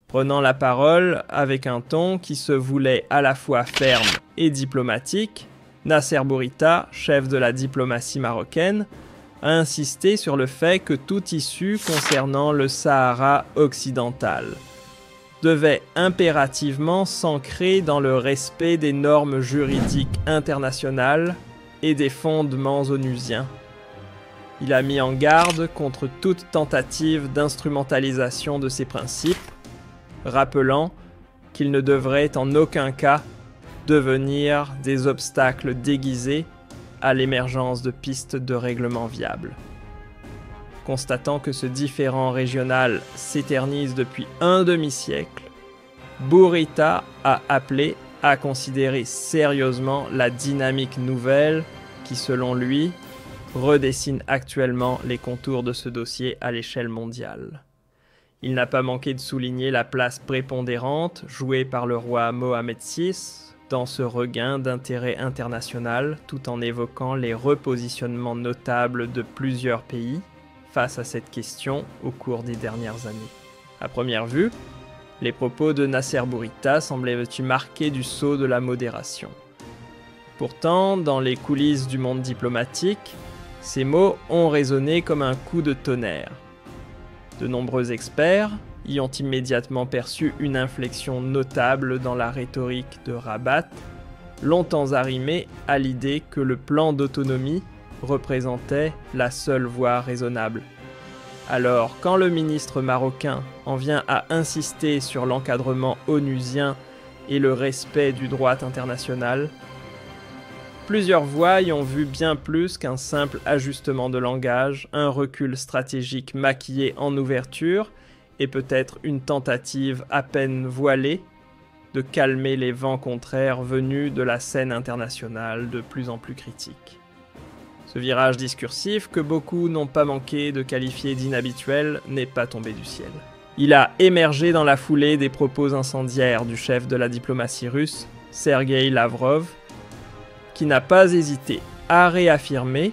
Prenant la parole avec un ton qui se voulait à la fois ferme et diplomatique, Nasser Bourita, chef de la diplomatie marocaine, a insisté sur le fait que toute issue concernant le Sahara occidental devait impérativement s'ancrer dans le respect des normes juridiques internationales et des fondements onusiens. Il a mis en garde contre toute tentative d'instrumentalisation de ces principes, rappelant qu'ils ne devraient en aucun cas devenir des obstacles déguisés à l'émergence de pistes de règlement viables. Constatant que ce différend régional s'éternise depuis un demi-siècle, Bourita a appelé à considérer sérieusement la dynamique nouvelle qui, selon lui, redessine actuellement les contours de ce dossier à l'échelle mondiale. Il n'a pas manqué de souligner la place prépondérante jouée par le roi Mohamed VI dans ce regain d'intérêt international, tout en évoquant les repositionnements notables de plusieurs pays face à cette question au cours des dernières années. À première vue, les propos de Nasser Bourita semblaient marquer du sceau de la modération. Pourtant, dans les coulisses du monde diplomatique, ces mots ont résonné comme un coup de tonnerre. De nombreux experts y ont immédiatement perçu une inflexion notable dans la rhétorique de Rabat, longtemps arrimée à l'idée que le plan d'autonomie représentait la seule voie raisonnable. Alors, quand le ministre marocain en vient à insister sur l'encadrement onusien et le respect du droit international, plusieurs voix y ont vu bien plus qu'un simple ajustement de langage, un recul stratégique maquillé en ouverture et peut-être une tentative à peine voilée de calmer les vents contraires venus de la scène internationale de plus en plus critique. Ce virage discursif, que beaucoup n'ont pas manqué de qualifier d'inhabituel, n'est pas tombé du ciel. Il a émergé dans la foulée des propos incendiaires du chef de la diplomatie russe, Sergueï Lavrov, qui n'a pas hésité à réaffirmer,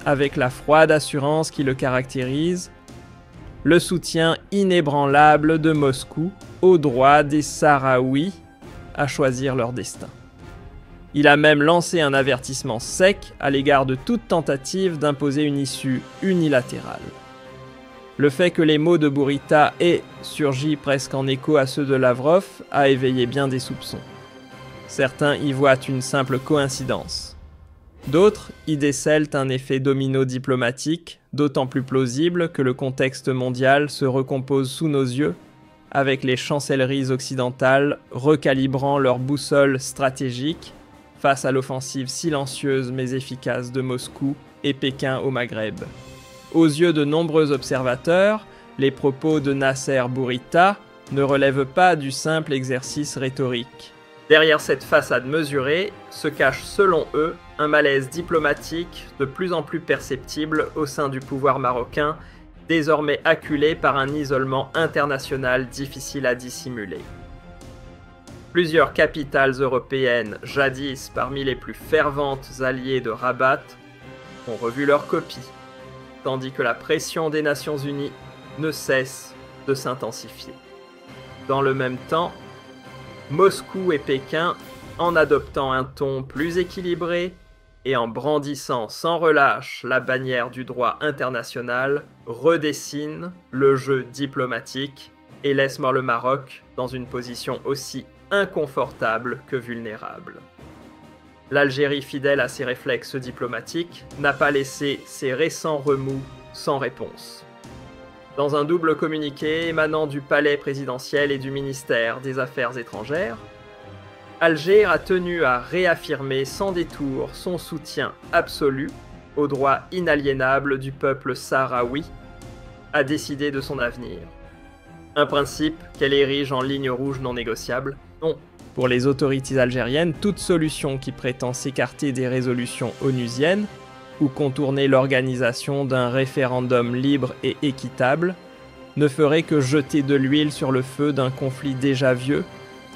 avec la froide assurance qui le caractérise, le soutien inébranlable de Moscou au droit des Sahraouis à choisir leur destin. Il a même lancé un avertissement sec à l'égard de toute tentative d'imposer une issue unilatérale. Le fait que les mots de Bourita aient surgi presque en écho à ceux de Lavrov a éveillé bien des soupçons. Certains y voient une simple coïncidence. D'autres y décèlent un effet domino diplomatique, d'autant plus plausible que le contexte mondial se recompose sous nos yeux, avec les chancelleries occidentales recalibrant leur boussole stratégique face à l'offensive silencieuse mais efficace de Moscou et Pékin au Maghreb. Aux yeux de nombreux observateurs, les propos de Nasser Bourita ne relèvent pas du simple exercice rhétorique. Derrière cette façade mesurée se cache, selon eux, un malaise diplomatique de plus en plus perceptible au sein du pouvoir marocain, désormais acculé par un isolement international difficile à dissimuler. Plusieurs capitales européennes, jadis parmi les plus ferventes alliées de Rabat, ont revu leur copie, tandis que la pression des Nations Unies ne cesse de s'intensifier. Dans le même temps, Moscou et Pékin, en adoptant un ton plus équilibré et en brandissant sans relâche la bannière du droit international, redessinent le jeu diplomatique et laissent le Maroc dans une position aussi inconfortable que vulnérable. L'Algérie, fidèle à ses réflexes diplomatiques, n'a pas laissé ses récents remous sans réponse. Dans un double communiqué émanant du palais présidentiel et du ministère des Affaires étrangères, Alger a tenu à réaffirmer sans détour son soutien absolu au droit inaliénable du peuple sahraoui à décider de son avenir. Un principe qu'elle érige en ligne rouge non négociable. Non. Pour les autorités algériennes, toute solution qui prétend s'écarter des résolutions onusiennes ou contourner l'organisation d'un référendum libre et équitable ne ferait que jeter de l'huile sur le feu d'un conflit déjà vieux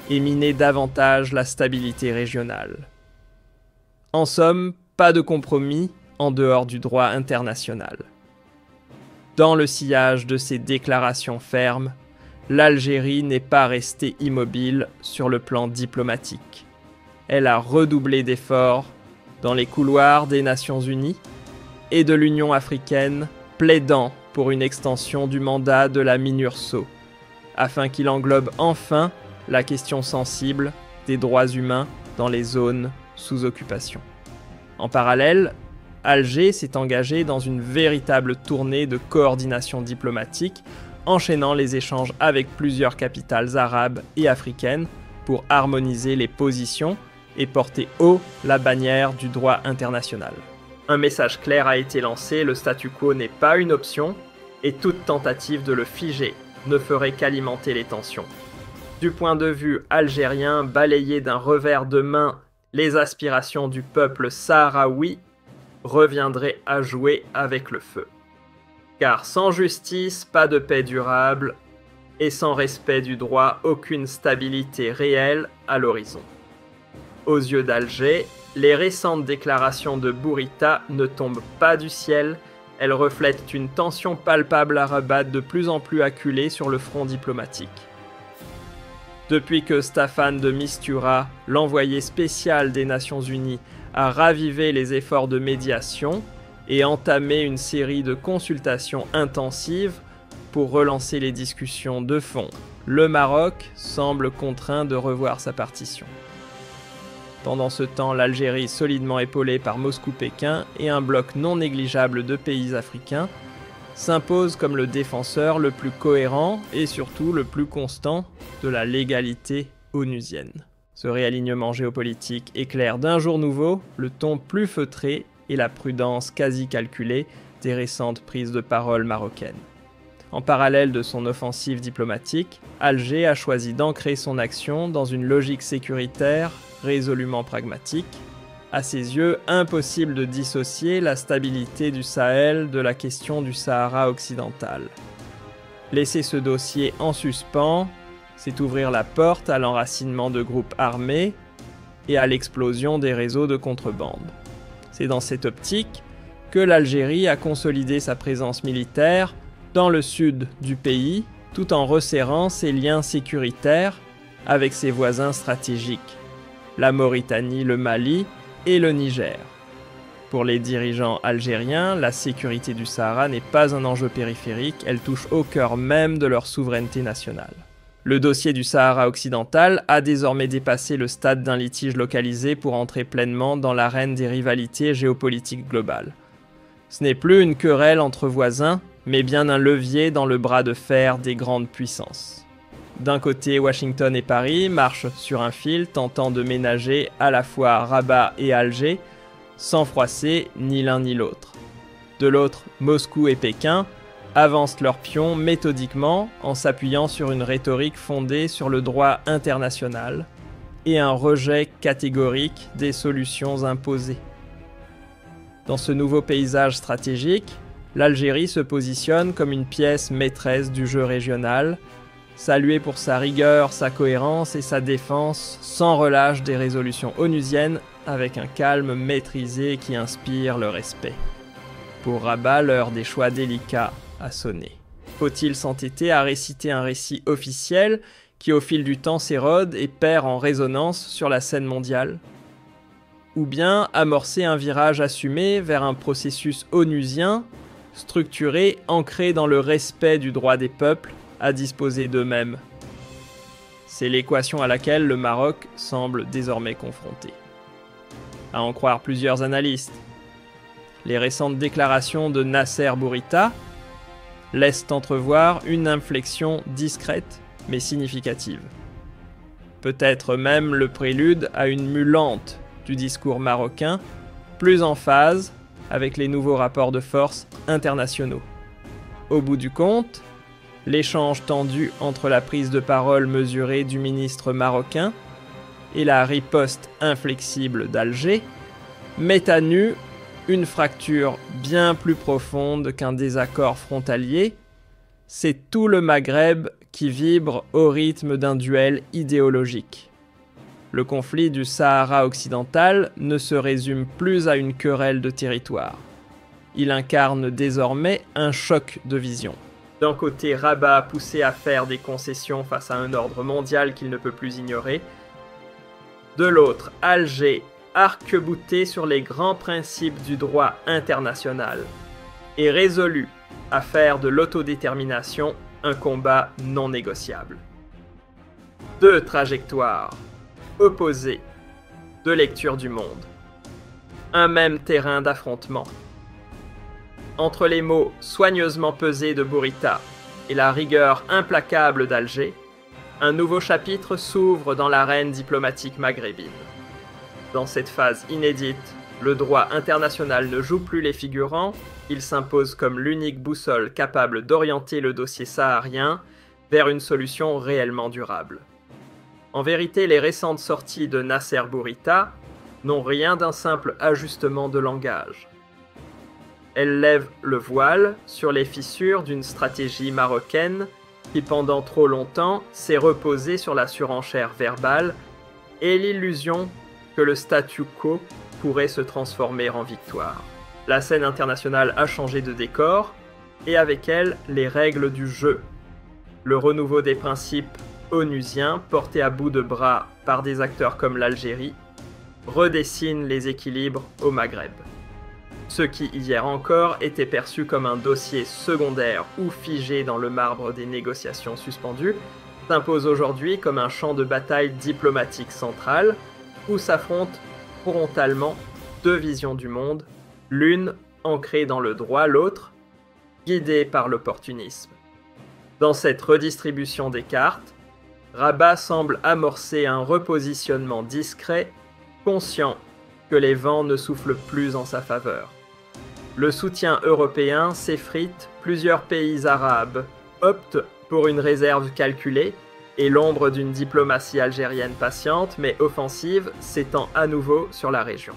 et miner davantage la stabilité régionale. En somme, pas de compromis en dehors du droit international. Dans le sillage de ces déclarations fermes, l'Algérie n'est pas restée immobile sur le plan diplomatique. Elle a redoublé d'efforts dans les couloirs des Nations Unies et de l'Union africaine, plaidant pour une extension du mandat de la MINURSO, afin qu'il englobe enfin la question sensible des droits humains dans les zones sous occupation. En parallèle, Alger s'est engagé dans une véritable tournée de coordination diplomatique, enchaînant les échanges avec plusieurs capitales arabes et africaines pour harmoniser les positions et porter haut la bannière du droit international. Un message clair a été lancé, le statu quo n'est pas une option, et toute tentative de le figer ne ferait qu'alimenter les tensions. Du point de vue algérien, balayer d'un revers de main les aspirations du peuple sahraoui reviendrait à jouer avec le feu. Car sans justice, pas de paix durable, et sans respect du droit, aucune stabilité réelle à l'horizon. Aux yeux d'Alger, les récentes déclarations de Bourita ne tombent pas du ciel, elles reflètent une tension palpable à Rabat de plus en plus acculée sur le front diplomatique. Depuis que Staffan de Mistura, l'envoyé spécial des Nations Unies, a ravivé les efforts de médiation et entamé une série de consultations intensives pour relancer les discussions de fond, le Maroc semble contraint de revoir sa partition. Pendant ce temps, l'Algérie, solidement épaulée par Moscou-Pékin et un bloc non négligeable de pays africains, s'impose comme le défenseur le plus cohérent et surtout le plus constant de la légalité onusienne. Ce réalignement géopolitique éclaire d'un jour nouveau le ton plus feutré et la prudence quasi calculée des récentes prises de parole marocaines. En parallèle de son offensive diplomatique, Alger a choisi d'ancrer son action dans une logique sécuritaire résolument pragmatique. À ses yeux, impossible de dissocier la stabilité du Sahel de la question du Sahara occidental. Laisser ce dossier en suspens, c'est ouvrir la porte à l'enracinement de groupes armés et à l'explosion des réseaux de contrebande. C'est dans cette optique que l'Algérie a consolidé sa présence militaire dans le sud du pays, tout en resserrant ses liens sécuritaires avec ses voisins stratégiques, la Mauritanie, le Mali et le Niger. Pour les dirigeants algériens, la sécurité du Sahara n'est pas un enjeu périphérique, elle touche au cœur même de leur souveraineté nationale. Le dossier du Sahara occidental a désormais dépassé le stade d'un litige localisé pour entrer pleinement dans l'arène des rivalités géopolitiques globales. Ce n'est plus une querelle entre voisins, mais bien un levier dans le bras de fer des grandes puissances. D'un côté, Washington et Paris marchent sur un fil tentant de ménager à la fois Rabat et Alger, sans froisser ni l'un ni l'autre. De l'autre, Moscou et Pékin avancent leurs pions méthodiquement en s'appuyant sur une rhétorique fondée sur le droit international et un rejet catégorique des solutions imposées. Dans ce nouveau paysage stratégique, l'Algérie se positionne comme une pièce maîtresse du jeu régional, saluée pour sa rigueur, sa cohérence et sa défense sans relâche des résolutions onusiennes avec un calme maîtrisé qui inspire le respect. Pour Rabat, l'heure des choix délicats a sonné. Faut-il s'entêter à réciter un récit officiel qui au fil du temps s'érode et perd en résonance sur la scène mondiale ? Ou bien amorcer un virage assumé vers un processus onusien, structuré, ancré dans le respect du droit des peuples à disposer d'eux-mêmes. C'est l'équation à laquelle le Maroc semble désormais confronté. À en croire plusieurs analystes, les récentes déclarations de Nasser Bourita laissent entrevoir une inflexion discrète mais significative. Peut-être même le prélude à une mue lente du discours marocain, plus en phase avec les nouveaux rapports de force internationaux. Au bout du compte, l'échange tendu entre la prise de parole mesurée du ministre marocain et la riposte inflexible d'Alger met à nu une fracture bien plus profonde qu'un désaccord frontalier. C'est tout le Maghreb qui vibre au rythme d'un duel idéologique. Le conflit du Sahara occidental ne se résume plus à une querelle de territoire. Il incarne désormais un choc de vision. D'un côté, Rabat poussé à faire des concessions face à un ordre mondial qu'il ne peut plus ignorer. De l'autre, Alger, arc-bouté sur les grands principes du droit international, et résolu à faire de l'autodétermination un combat non négociable. Deux trajectoires opposées, deux lectures du monde. Un même terrain d'affrontement. Entre les mots soigneusement pesés de Bourita et la rigueur implacable d'Alger, un nouveau chapitre s'ouvre dans l'arène diplomatique maghrébine. Dans cette phase inédite, le droit international ne joue plus les figurants, il s'impose comme l'unique boussole capable d'orienter le dossier saharien vers une solution réellement durable. En vérité, les récentes sorties de Nasser Bourita n'ont rien d'un simple ajustement de langage. Elles lèvent le voile sur les fissures d'une stratégie marocaine qui pendant trop longtemps s'est reposée sur la surenchère verbale et l'illusion que le statu quo pourrait se transformer en victoire. La scène internationale a changé de décor, et avec elle, les règles du jeu. Le renouveau des principes onusiens, portés à bout de bras par des acteurs comme l'Algérie, redessine les équilibres au Maghreb. Ce qui, hier encore, était perçu comme un dossier secondaire ou figé dans le marbre des négociations suspendues, s'impose aujourd'hui comme un champ de bataille diplomatique central, où s'affrontent frontalement deux visions du monde, l'une ancrée dans le droit, l'autre guidée par l'opportunisme. Dans cette redistribution des cartes, Rabat semble amorcer un repositionnement discret, conscient que les vents ne soufflent plus en sa faveur. Le soutien européen s'effrite, plusieurs pays arabes optent pour une réserve calculée, et l'ombre d'une diplomatie algérienne patiente mais offensive s'étend à nouveau sur la région.